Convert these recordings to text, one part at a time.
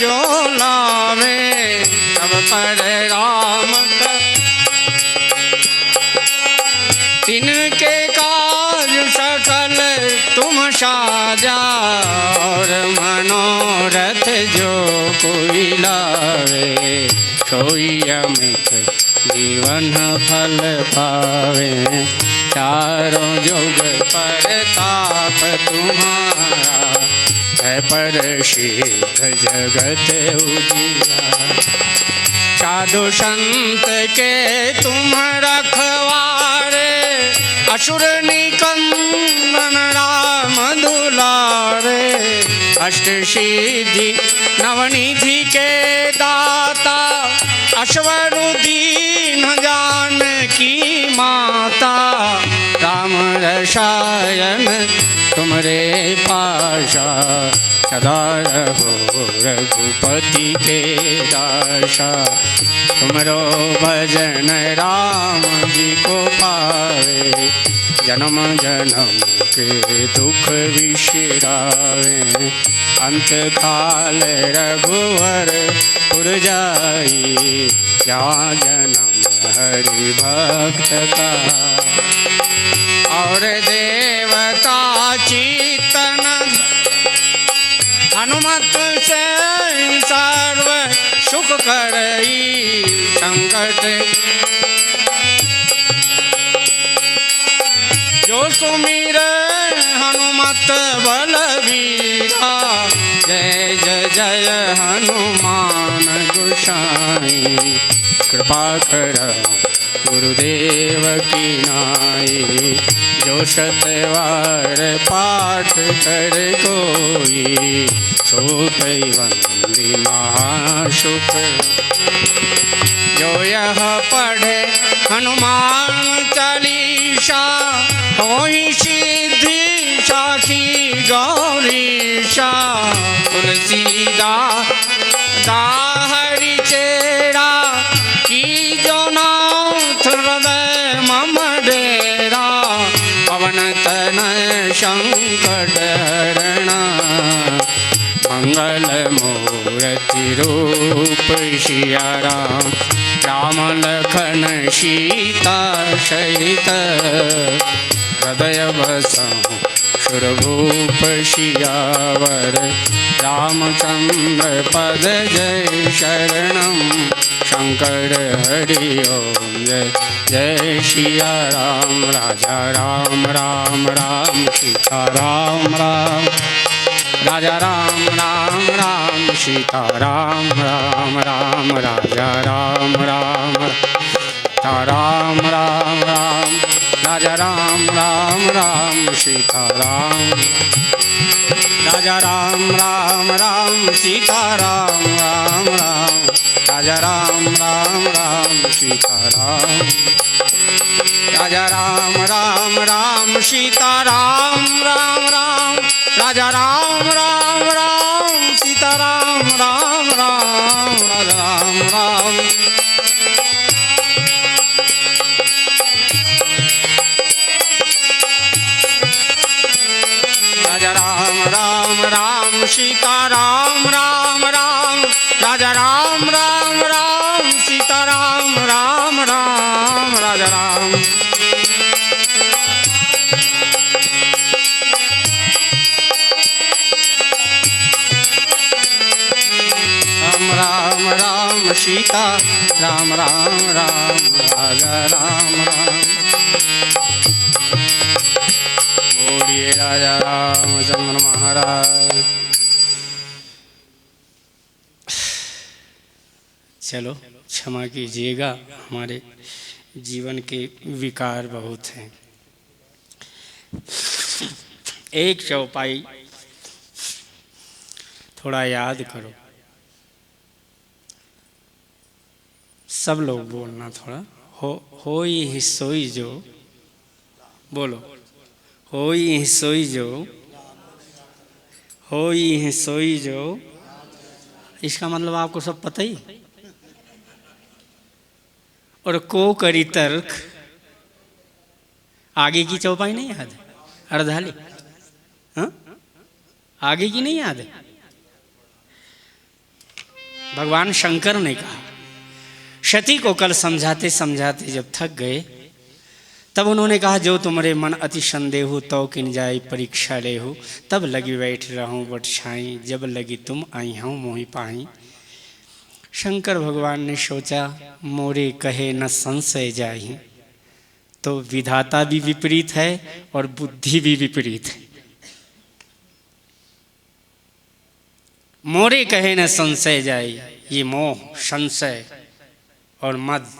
जो लावे तब पर राम तिनके काज सकल तुम साजा और मनोरथ जो कोई लावे सोई अमित जीवन फल पावे। चारों जुग परताप तुम्हारा है पर सिद्ध जगत उजियारा। साधु संत के तुम रखवारे असुर निकंदन राम दुलारे। अष्ट सिद्धि नवनिधि के दाता अश्वरुदीन जानकी माता। राम रसायन तुमरे पाशा सदा रहो रघुपति के दासा। तुमरो भजन राम जी को पावे जन्म जन्म के दुख विसरावे। अंत काल रघुवर पुर जाई जहाँ जन्म हरि भक्त का। और देवता चितन हनुमत से सर्व सुख करई संकट। जो सुमिर हनुमत बलवीरा जय जय जय हनुमान गोसाई। कृपा कर गुरुदेव की नाई जो शतवार पाठ कर कोई सोतै वंदी महासुख। जो यह पढ़े हनुमान चालीसा होई सिद्धि साखी गौरीशा। तुलसीदास दाहरि चेरा की जो नाथ हृदय मम डेरा। पवन तनय संकट हरणा मंगल मूर्ति रूप सिया राम। राम लखन सीता सहित हृदय बसहु सुरभूप सियावर। रामचंद्र पद जय शरणम शंकर हरि ओम जय जय सिया राम। राजा राम राम राम सीता राम राम राजा राम राम राम सीता राम राम राम राजा राम राम सीता राम राम राम राजा राम राम राम सीता राम। राजा राम राम राम सीता राम राम राम राजा राम राम राम सीता राम। राजा राम राम राम सीता राम राम राम राजा राम राम राम सीता राम राम राम राजा राम राम। राजा राम राम राम सीता राम राम राम राजा राम राम राम सीता राम राम राम राजा राम। राम राम सीता राम राम राम राजा राम राम। बोलिए राजा रामचंद्र महाराज। चलो क्षमा कीजिएगा, हमारे जीवन के विकार बहुत हैं। एक चौपाई थोड़ा याद करो, सब लोग बोलना थोड़ा। होई ही सोई जो, बोलो होई ही सोई जो, होई ही सोई जो। इसका मतलब आपको सब पता ही। और को करी तर्क, आगे की चौपाई नहीं याद है? अर्धाली, हाँ आगे की नहीं याद है? भगवान शंकर ने कहा। सती को कल समझाते समझाते जब थक गए तब उन्होंने कहा, जो तुम्हारे मन अति संदेह हो तो किन जाए परीक्षा ले हो, तब लगी बैठ रहूं बट छाई, जब लगी तुम आई हूँ मोहि पाई। शंकर भगवान ने सोचा, मोरे कहे न संशय जाहि, तो विधाता भी विपरीत है और बुद्धि भी विपरीत है। मोरे कहे न संशय जाए, ये मोह, संशय और मद।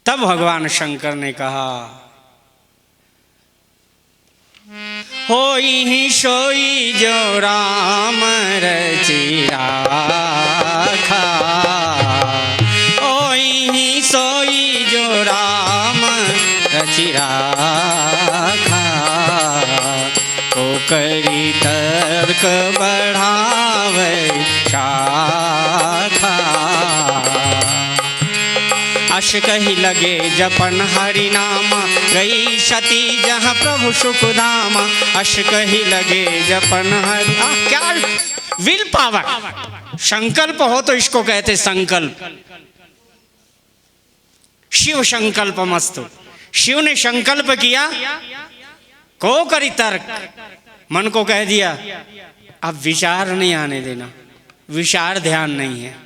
तब भगवान शंकर ने कहा, होई ही सोई जो राम रचि राखा, होई ही सोई जो राम रचि राखा, को करी तर्क बढ़ावे शाखा। अश कही लगे जपन हरि नाम, गई सती जहाँ प्रभु सुख धाम। अश कही लगे जपन हरि, क्या विल पावर, संकल्प हो तो इसको कहते संकल्प। शिव संकल्प मस्तु, शिव ने संकल्प किया, को करी तर्क, मन को कह दिया अब विचार नहीं आने देना। विचार ध्यान नहीं है,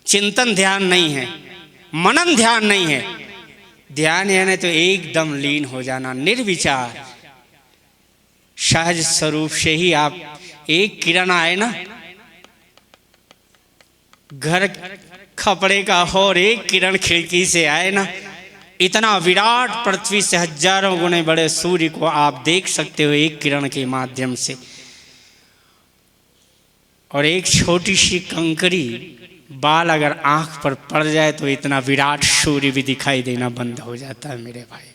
चिंतन ध्यान नहीं है, मनन ध्यान नहीं है। ध्यान है ना तो एकदम लीन हो जाना, निर्विचार सहज स्वरूप से ही। आप एक किरण आए ना, घर खपड़े का और एक किरण खिड़की से आए ना, इतना विराट पृथ्वी से हजारों गुने बड़े सूर्य को आप देख सकते हो एक किरण के माध्यम से। और एक छोटी सी कंकरी बाल अगर आंख पर पड़ जाए तो इतना विराट सूर्य भी दिखाई देना बंद हो जाता है मेरे भाई।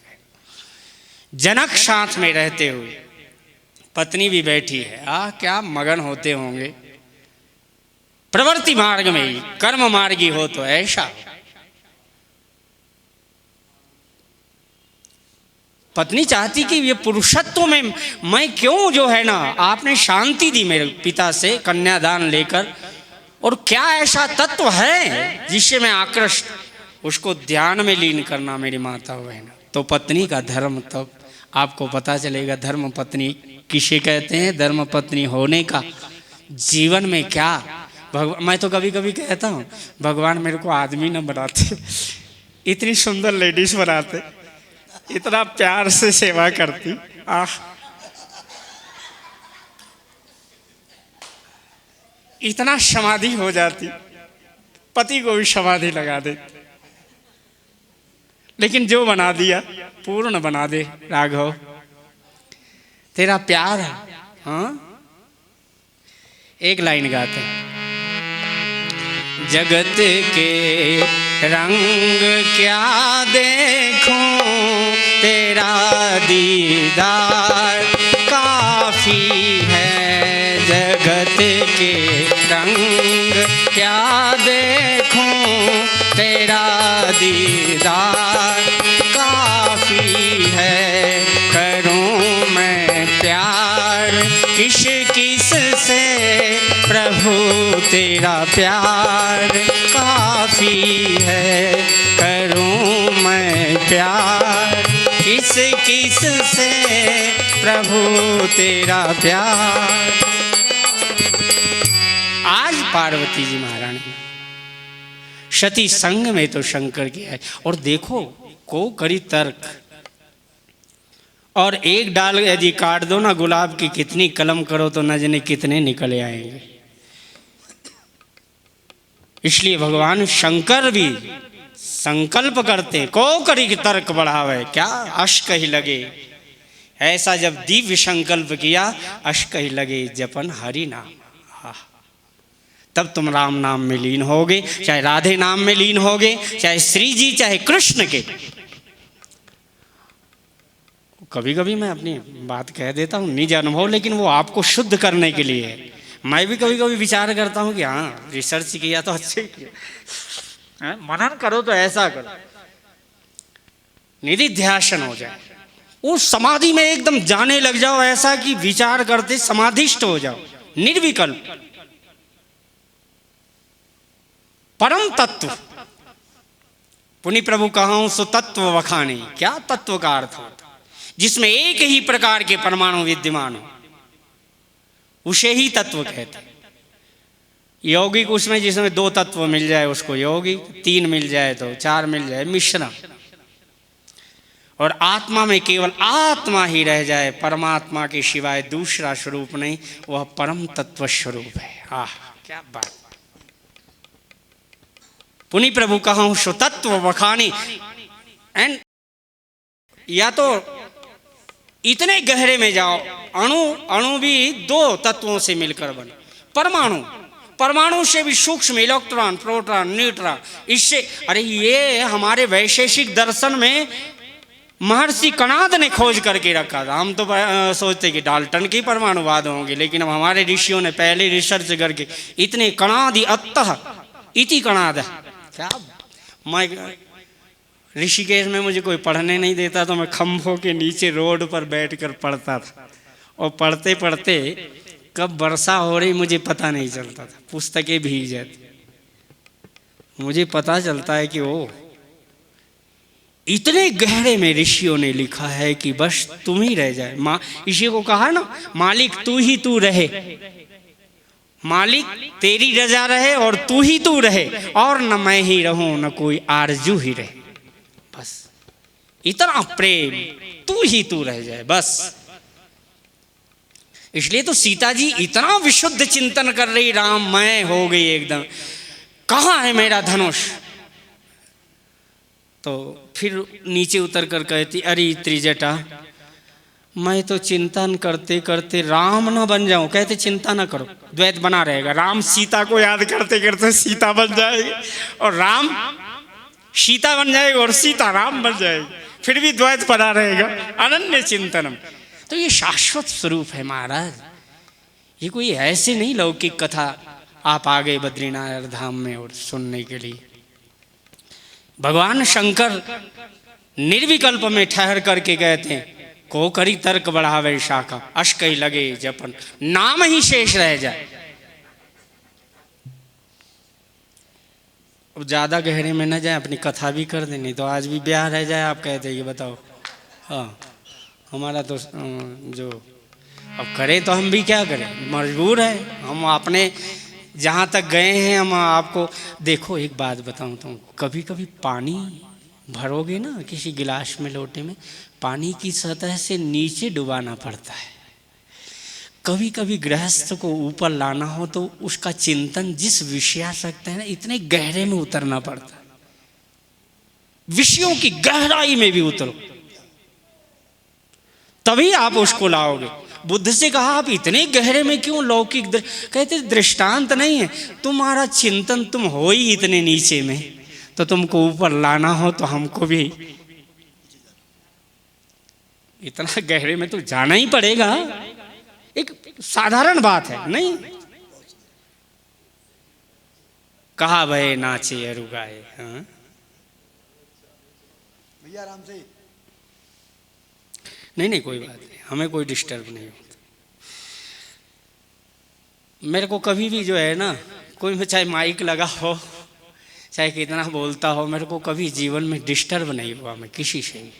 जनक साथ में रहते हुए, पत्नी भी बैठी है, क्या मगन होते होंगे प्रवृत्ति मार्ग में ही। कर्म मार्गी हो तो ऐसा, पत्नी चाहती कि ये पुरुषत्व में मैं क्यों, जो है ना, आपने शांति दी मेरे पिता से कन्यादान लेकर, और क्या ऐसा तत्व है जिससे मैं आकृष्ट, उसको ध्यान में लीन करना मेरी माता बहन। तो पत्नी का धर्म, तब आपको पता चलेगा धर्म पत्नी किसे कहते हैं। धर्म पत्नी होने का जीवन में क्या, मैं तो कभी कभी कहता हूँ भगवान मेरे को आदमी न बनाते, इतनी सुंदर लेडीज बनाते, इतना प्यार से सेवा करती, इतना समाधि हो जाती, पति को भी समाधि लगा दे। लेकिन जो बना दिया पूर्ण बना दे राघव, तेरा प्यार है। हाँ, एक लाइन गाते हैं, जगत के रंग क्या देखूं, तेरा दीदार काफी है। जगत के रंग क्या देखूं, तेरा दीदार काफी है। करूं मैं प्यार किस किस से, प्रभु तेरा प्यार काफी है। करूं मैं प्यार किस किस से, प्रभु तेरा प्यार। आज पार्वती जी महारानी सती संग में तो शंकर की है। और देखो को करी तर्क, और एक डाल यदि काट दो ना गुलाब की, कितनी कलम करो तो न जाने कितने निकले आएंगे। इसलिए भगवान शंकर भी संकल्प करते, को करी तर्क बढ़ावे, क्या अश्क ही लगे। ऐसा जब दिव्य संकल्प किया, अश्क ही लगे जपन हरि नाम, तब तुम राम नाम में लीन होगे, चाहे राधे नाम में लीन होगे, चाहे श्री जी चाहे कृष्ण के। कभी कभी मैं अपनी बात कह देता हूँ निज अनुभव, लेकिन वो आपको शुद्ध करने के लिए है। मैं भी कभी कभी विचार करता हूँ कि हाँ रिसर्च किया तो अच्छे किया, मनन करो तो ऐसा करो, निधि ध्यासन हो जाए। उस समाधि में एकदम जाने लग जाओ, ऐसा कि विचार करते समाधिष्ट हो जाओ, निर्विकल्प परम तत्व। पुनि प्रभु कहूं सो तत्व वखाने। क्या तत्व का अर्थ होता? जिसमें एक ही प्रकार के परमाणु विद्यमान हो, उसे ही तत्व कहते हैं। यौगिक उसमें जिसमें 2 तत्व मिल जाए उसको यौगिक, 3 मिल जाए तो 4 मिल जाए मिश्रण। और आत्मा में केवल आत्मा ही रह जाए, परमात्मा के सिवाय दूसरा स्वरूप नहीं, वह परम तत्व स्वरूप है। आह क्या बात। पुनि प्रभु कहूं सो तत्व वखानी। एंड या तो इतने गहरे में जाओ, अणु भी 2 तत्वों से मिलकर बने। परमाणु से भी सूक्ष्म इलेक्ट्रॉन, प्रोटॉन, न्यूट्रॉन, इससे अरे ये हमारे वैशेषिक दर्शन में महर्षि कणाद ने खोज करके रखा था। हम तो सोचते कि डाल्टन के परमाणुवाद होंगे, लेकिन अब हमारे ऋषियों ने पहले रिसर्च करके इतने कणादि अतः इति कणाद। क्या मैं ऋषिकेश में मुझे कोई पढ़ने नहीं देता तो मैं खंभों के नीचे रोड पर बैठकर पढ़ता था, और पढ़ते पढ़ते कब वर्षा हो रही मुझे पता नहीं चलता था, पुस्तकें भीग जाती। मुझे पता चलता है कि ओ इतने गहरे में ऋषियों ने लिखा है कि बस तुम ही रह जाए। इसी को कहा ना, मालिक तू ही तू रहे, मालिक तेरी रजा रहे और तू ही तू रहे, और न मैं ही रहूं न कोई आरजू ही रहे। बस इतना प्रेम, तू ही तू रह जाए बस। इसलिए तो सीता जी इतना विशुद्ध चिंतन कर रही, राम मैं हो गई एकदम, कहाँ है मेरा धनुष। तो फिर नीचे उतर कर कहती, अरे त्रिजटा मैं तो चिंतन करते करते राम ना बन जाऊं। कहते चिंता ना करो, द्वैत बना रहेगा। राम सीता को याद करते करते सीता बन जाएगी, और राम सीता बन जाएगी, और सीता राम बन जाएगी, फिर भी द्वैत बना रहेगा। अनन्य चिंतनम। तो ये शाश्वत स्वरूप है महाराज, ये कोई ऐसे नहीं लौकिक कथा आप आ गए बद्रीनाथ धाम में और सुनने के लिए। भगवान शंकर निर्विकल्प में ठहर करके कहते हैं, को करी तर्क बढ़ावे शाखा, अश्क ही लगे जपन, नाम ही शेष रह जाए। अब ज्यादा गहरे में न जाए, अपनी कथा भी कर देनी तो आज भी ब्याह रह जाए। आप कहते हैं कि बताओ, हाँ हमारा तो जो अब करे तो हम भी क्या करें, मजबूर है हम। अपने जहाँ तक गए हैं हम आपको देखो एक बात बताऊँ तुमको, कभी कभी पानी भरोगे ना किसी गिलास में, लोटे में, पानी की सतह से नीचे डुबाना पड़ता है। कभी कभी गृहस्थ को ऊपर लाना हो तो उसका चिंतन जिस विषयासक्त है ना, इतने गहरे में उतरना पड़ता है। विषयों की गहराई में भी उतरो तभी आप उसको लाओगे। बुद्ध से कहा आप इतने गहरे में क्यों लौकिक कहते दृष्टांत नहीं है, तुम्हारा चिंतन तुम हो ही इतने नीचे में, तो तुमको ऊपर लाना हो तो हमको भी इतना गहरे में तो जाना ही पड़ेगा। एक साधारण बात है नहीं। कहा भय नाचे अरु गाए। हाँ भैया आराम से। नहीं कोई बात नहीं, हमें कोई डिस्टर्ब नहीं होता। मेरे को कभी भी जो है ना, कोई में चाहे माइक लगा हो, चाहे कितना बोलता हो, मेरे को कभी जीवन में डिस्टर्ब नहीं हुआ। मैं किसी से भी,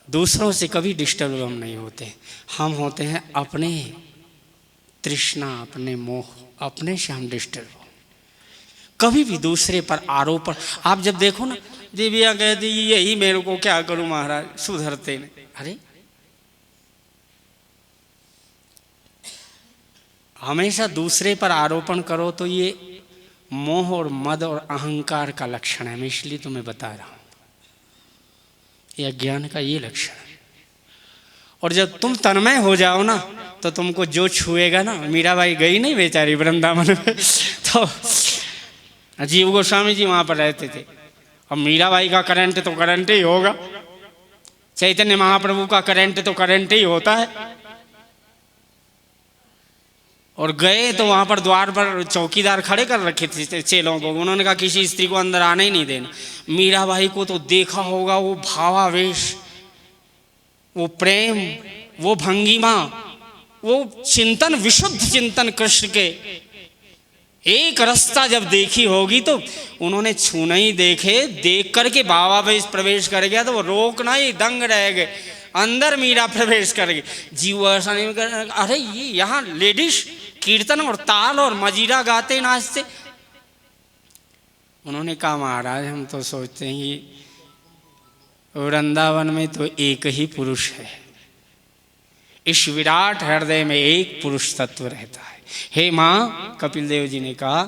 दूसरों से कभी डिस्टर्ब हम नहीं होते। हम होते हैं अपने तृष्णा, अपने मोह, अपने से हम डिस्टर्ब हो। कभी भी दूसरे पर आरोपण। आप जब देखो ना, दिव्या कहती यही मेरे को क्या करूं महाराज, सुधरते नहीं। अरे हमेशा दूसरे पर आरोपण करो तो ये मोह और मद और अहंकार का लक्षण है। मैं इसलिए तुम्हें बता रहा हूं, ये अज्ञान का ये लक्षण है। और जब तुम तन्मय हो जाओ ना, तो तुमको जो छुएगा ना, मीराबाई गई नहीं बेचारी वृंदावन में, तो जीव गोस्वामी जी वहां पर रहते थे। अब मीराबाई का करंट तो करंट ही होगा, चैतन्य महाप्रभु का करंट तो करंट ही होता है। और गए तो वहाँ पर द्वार पर चौकीदार खड़े कर रखे थे चेलों को। उन्होंने कहा किसी स्त्री को अंदर आने ही नहीं देना। मीराबाई को तो देखा होगा वो भावावेश, वो प्रेम, वो भंगिमा, वो चिंतन, विशुद्ध चिंतन कृष्ण के एक रास्ता जब देखी होगी तो उन्होंने छूना ही देखे, देख करके भावावेश प्रवेश कर गया तो वो रोकना ही दंग रह गए। अंदर मीरा प्रवेश कर गई। जीव ऐसा नहीं कर, अरे ये यहाँ लेडीज कीर्तन और ताल और मजीरा गाते नाचते। उन्होंने कहा महाराज हम तो सोचते हैं ये वृंदावन में तो एक ही पुरुष है, इस विराट हृदय में एक पुरुष तत्व रहता है। हे माँ, कपिल देव जी ने कहा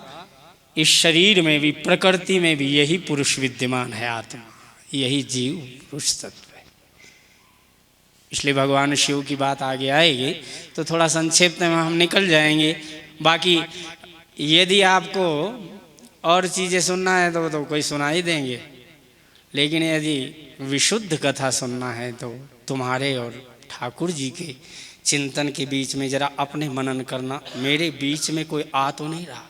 इस शरीर में भी, प्रकृति में भी यही पुरुष विद्यमान है, आत्मा, यही जीव पुरुष तत्व है। इसलिए भगवान शिव की बात आगे आएगी तो थोड़ा संक्षेप में हम निकल जाएंगे। बाकी यदि आपको और चीज़ें सुनना है तो कोई सुना ही देंगे, लेकिन यदि विशुद्ध कथा सुनना है तो तुम्हारे और ठाकुर जी के चिंतन के बीच में जरा अपने मनन करना। मेरे बीच में कोई आ तो नहीं रहा।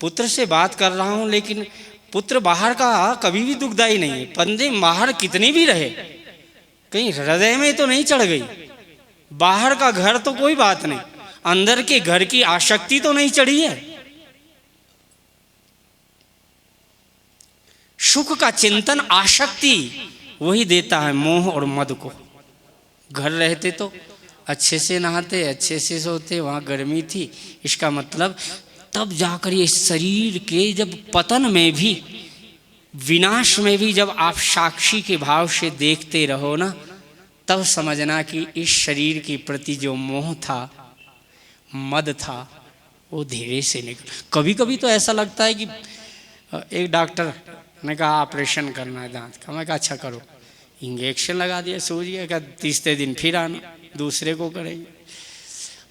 पुत्र से बात कर रहा हूं, लेकिन पुत्र बाहर का कभी भी दुखदाई नहीं है। पंजे बाहर कितनी भी रहे, कहीं हृदय में तो नहीं चढ़ गई। बाहर का घर तो कोई बात नहीं, अंदर के घर की आसक्ति तो नहीं चढ़ी है। सुख का चिंतन आसक्ति वही देता है मोह और मद को। घर रहते तो अच्छे से नहाते, अच्छे से सोते, वहाँ गर्मी थी, इसका मतलब तब जाकर ये शरीर के जब पतन में भी, विनाश में भी जब आप साक्षी के भाव से देखते रहो ना, तब समझना कि इस शरीर के प्रति जो मोह था, मद था, वो धीरे से निकल। कभी कभी तो ऐसा लगता है कि एक डॉक्टर ने कहा ऑपरेशन करना है दांत का, मैं कहा अच्छा करो, इंजेक्शन लगा दिया सूजी का, तीसरे दिन फिर आना, दूसरे को करेंगे।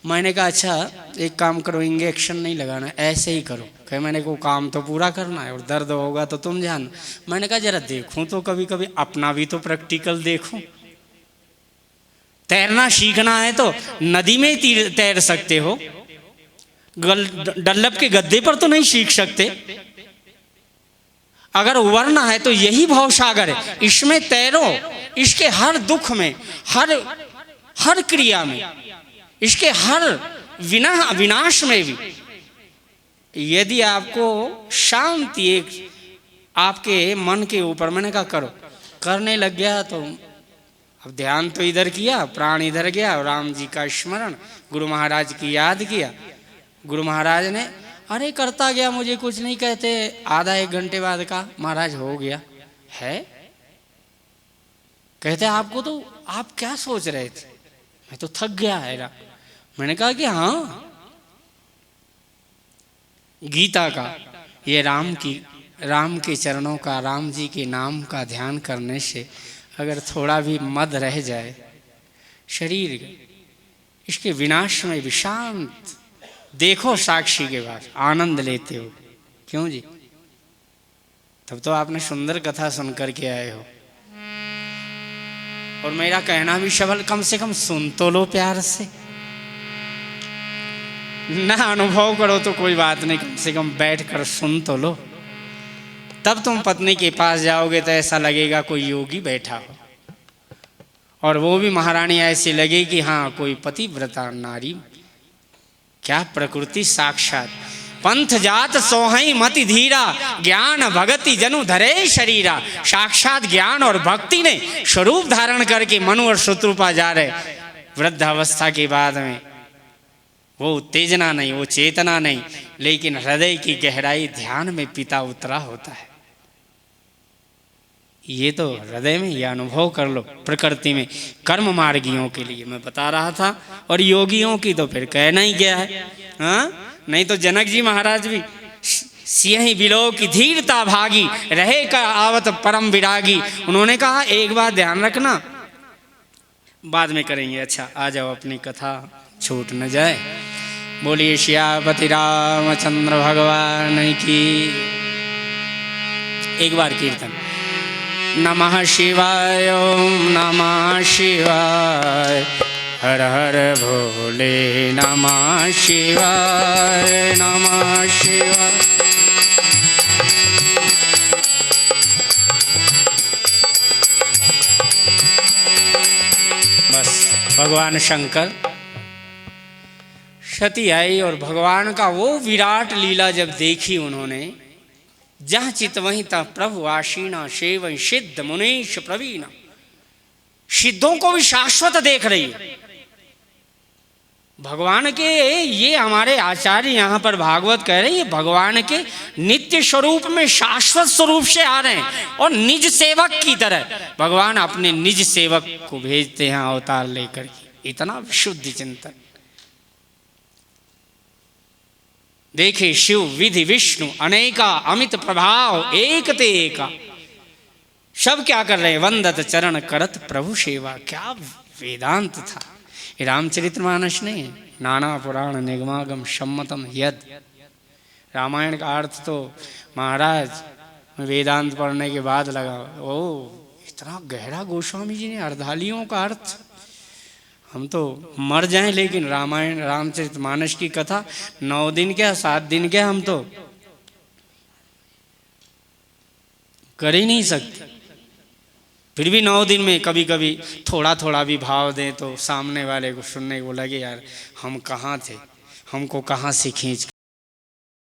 मैंने कहा अच्छा एक काम करो, इंजेक्शन नहीं लगाना, ऐसे ही करो। कहे मैंने को काम तो पूरा करना है और दर्द होगा तो तुम जान। मैंने कहा जरा देखूं तो कभी कभी अपना भी तो प्रैक्टिकल देखूं। तैरना सीखना है तो नदी में ही तैर सकते हो, डल्लब के गद्दे पर तो नहीं सीख सकते। अगर उबरना है तो यही भवसागर है, इसमें तैरो, इसके हर दुख में, हर क्रिया में, इसके हर विनाश में भी। यदि आपको शांति एक आपके मन के ऊपर, मैंने कहा करो, करने लग गया तो अब ध्यान तो इधर किया, प्राण इधर गया, राम जी का स्मरण, गुरु महाराज की याद किया। गुरु महाराज ने अरे करता गया, मुझे कुछ नहीं कहते, आधा एक घंटे बाद का महाराज हो गया है। कहते आपको तो आप क्या सोच रहे थे, मैं तो थक गया है। मैंने कहा कि हाँ, गीता का ये राम के चरणों का, राम जी के नाम का ध्यान करने से अगर थोड़ा भी मद रह जाए शरीर, इसके विनाश में भी शांत देखो, साक्षी के पास आनंद लेते हो। क्यों जी? तब तो आपने सुंदर कथा सुन करके आए हो। और मेरा कहना भी शबल, कम से कम सुन तो लो प्यार से। ना अनुभव करो तो कोई बात नहीं, कम से कम बैठ कर सुन तो लो। तब तुम पत्नी के पास जाओगे तो ऐसा लगेगा कोई योगी बैठा हो, और वो भी महारानी ऐसी लगे कि हाँ कोई पतिव्रता नारी। क्या प्रकृति साक्षात। पंथ जात सोहई मति धीरा, ज्ञान भगति जनु धरे शरीरा। साक्षात ज्ञान और भक्ति ने स्वरूप धारण करके मनु और शत्रुपा जा रहे। वृद्धावस्था के बाद में वो उत्तेजना नहीं, वो चेतना नहीं, लेकिन हृदय की गहराई ध्यान में पिता उतरा होता है। ये तो हृदय में ये अनुभव कर लो। प्रकृति में कर्म मार्गियों के लिए मैं बता रहा था, और योगियों की तो फिर कहना ही गया है। हाँ, नहीं तो जनक जी महाराज भी सिंह बिलो की धीरता भागी, रहे का आवत परम विरागी। उन्होंने कहा एक बात ध्यान रखना, बाद में करेंगे। अच्छा आ जाओ, अपनी कथा छूट न जाए। बोलिए श्यापति रामचंद्र भगवान की। एक बार कीर्तन। नमः शिवाय ओम नमः शिवाय, हर हर भोले नमः शिवाय नमः शिवाय। बस भगवान शंकर सती आई और भगवान का वो विराट लीला जब देखी उन्होंने, जहाँ चित वहीं तह प्रभु आशीना सेवं सिद्ध मुनीश प्रवीण। सिद्धों को भी शाश्वत देख रही है भगवान के। ये हमारे आचार्य यहाँ पर भागवत कह रहे हैं, ये भगवान के नित्य स्वरूप में शाश्वत स्वरूप से आ रहे हैं और निज सेवक की तरह भगवान अपने निज सेवक को भेजते हैं अवतार लेकर के। इतना विशुद्ध चिंतन देखे। शिव विधि विष्णु अनेका अमित प्रभाव एक ते एका। सब क्या कर रहे हैं? वंदत चरण करत प्रभु सेवा। क्या वेदांत था! ये रामचरितमानस नहीं है, नाना पुराण निगमागम सम्मतम यद। रामायण का अर्थ तो महाराज वेदांत पढ़ने के बाद लगा, ओ इतना गहरा गोस्वामी जी ने अर्धालियों का अर्थ। हम तो मर जाएं लेकिन रामायण रामचरितमानस की कथा 9 दिन क्या 7 दिन क्या हम तो कर ही नहीं सकते। फिर भी 9 दिन में कभी कभी थोड़ा थोड़ा भी भाव दें तो सामने वाले को सुनने को लगे यार हम कहाँ थे, हमको कहाँ से खींच